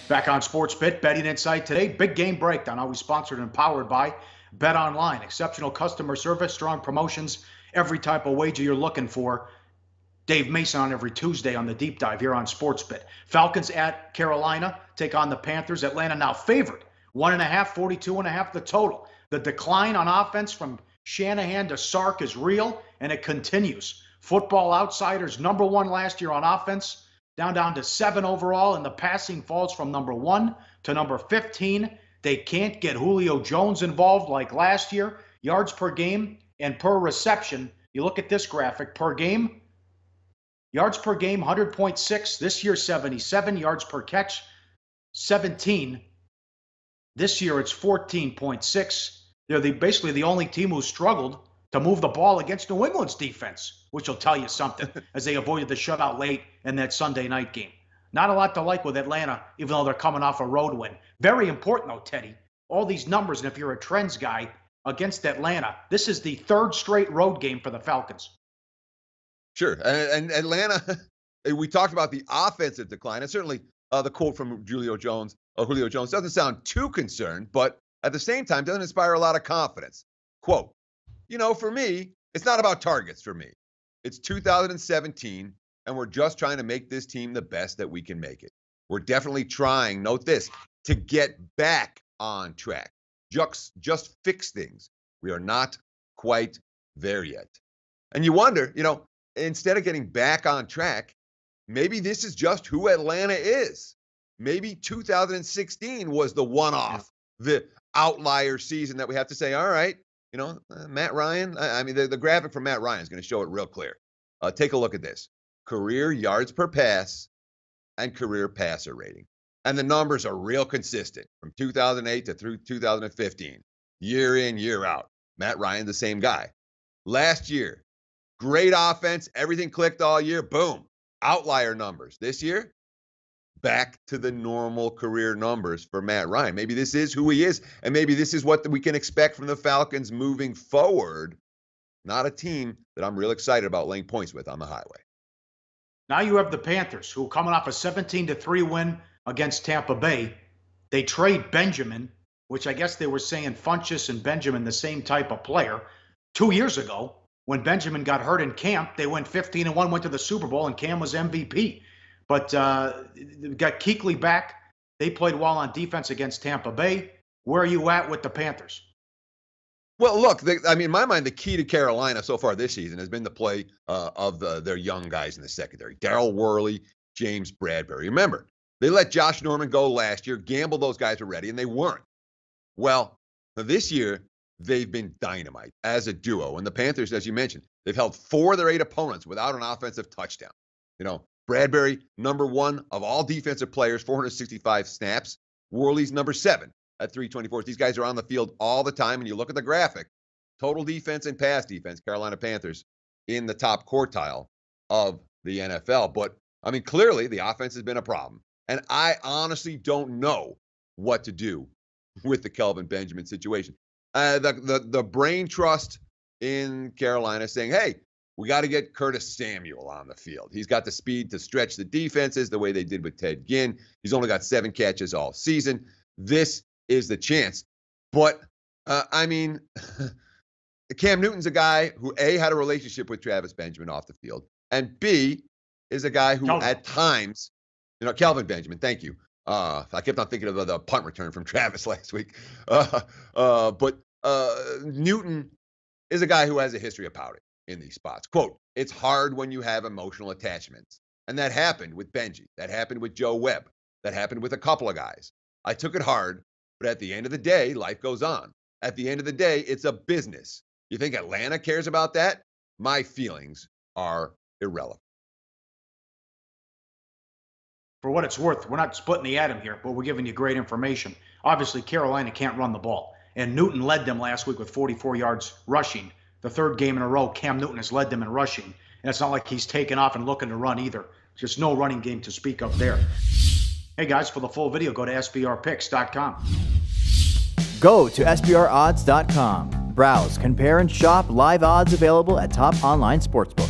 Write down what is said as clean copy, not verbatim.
Back on SportsBit, Betting Insight today. Big game breakdown, always sponsored and powered by Bet Online. Exceptional customer service, strong promotions, every type of wager you're looking for. Dave Mason on every Tuesday on the Deep Dive here on SportsBit. Falcons at Carolina take on the Panthers. Atlanta now favored. 1.5, 42.5 the total. The decline on offense from Shanahan to Sark is real, and it continues. Football Outsiders #1 last year on offense. Down to 7 overall, and the passing falls from #1 to #15. They can't get Julio Jones involved like last year. Yards per game and per reception. You look at this graphic, per game, yards per game, 100.6. This year, 77. Yards per catch, 17. This year, it's 14.6. They're basically the only team who struggled to move the ball against New England's defense, which will tell you something, as they avoided the shutout late in that Sunday night game. Not a lot to like with Atlanta, even though they're coming off a road win. Very important, though, Teddy. All these numbers, and if you're a trends guy, against Atlanta, this is the 3rd straight road game for the Falcons. Sure. And Atlanta, we talked about the offensive decline, and certainly the quote from Julio Jones doesn't sound too concerned, but at the same time doesn't inspire a lot of confidence. Quote, for me, it's not about targets for me. It's 2017, and we're just trying to make this team the best that we can make it. We're definitely trying, note this, to get back on track. Just fix things. We are not quite there yet. And you wonder, instead of getting back on track, maybe this is just who Atlanta is. Maybe 2016 was the one-off, the outlier season that we have to say, all right, Matt Ryan, the graphic from Matt Ryan is going to show it real clear. Take a look at this. Career yards per pass and career passer rating. And the numbers are real consistent from 2008 to through 2015. Year in, year out. Matt Ryan, the same guy. Last year, great offense. Everything clicked all year. Boom. Outlier numbers. This year, back to the normal career numbers for Matt Ryan. Maybe this is who he is, and maybe this is what we can expect from the Falcons moving forward. Not a team that I'm real excited about laying points with on the highway. Now you have the Panthers, who are coming off a 17-3 win against Tampa Bay. They trade Benjamin, which I guess they were saying Funchess and Benjamin the same type of player. 2 years ago, when Benjamin got hurt in camp, they went 15-1, went to the Super Bowl, and Cam was MVP. But got Kuechly back. They played well on defense against Tampa Bay. Where are you at with the Panthers? Well, look, in my mind, the key to Carolina so far this season has been the play of their young guys in the secondary. Daryl Worley, James Bradbury. Remember, they let Josh Norman go last year, gambled those guys were ready, and they weren't. Well, this year, they've been dynamite as a duo. And the Panthers, as you mentioned, they've held 4 of their 8 opponents without an offensive touchdown. Bradbury, #1 of all defensive players, 465 snaps. Worley's #7 at 324. These guys are on the field all the time, and you look at the graphic, total defense and pass defense, Carolina Panthers in the top quartile of the NFL. But, clearly the offense has been a problem. And I honestly don't know what to do with the Kelvin Benjamin situation. The brain trust in Carolina saying, hey, we got to get Curtis Samuel on the field. He's got the speed to stretch the defenses the way they did with Ted Ginn. He's only got 7 catches all season. This is the chance. But, Cam Newton's a guy who, A, had a relationship with Travis Benjamin off the field, and B, is a guy who at times, Kelvin Benjamin, thank you. I kept on thinking of the punt return from Travis last week. But Newton is a guy who has a history of pouting in these spots. Quote, it's hard when you have emotional attachments. And that happened with Benji. That happened with Joe Webb. That happened with a couple of guys. I took it hard, but at the end of the day, life goes on. At the end of the day, it's a business. You think Atlanta cares about that? My feelings are irrelevant. For what it's worth, we're not splitting the atom here, but we're giving you great information. Obviously, Carolina can't run the ball, and Newton led them last week with 44 yards rushing. The 3rd game in a row, Cam Newton has led them in rushing. And it's not like he's taken off and looking to run either. Just no running game to speak of there. Hey, guys, for the full video, go to SBRpicks.com. Go to SBRodds.com. Browse, compare, and shop live odds available at top online sportsbooks.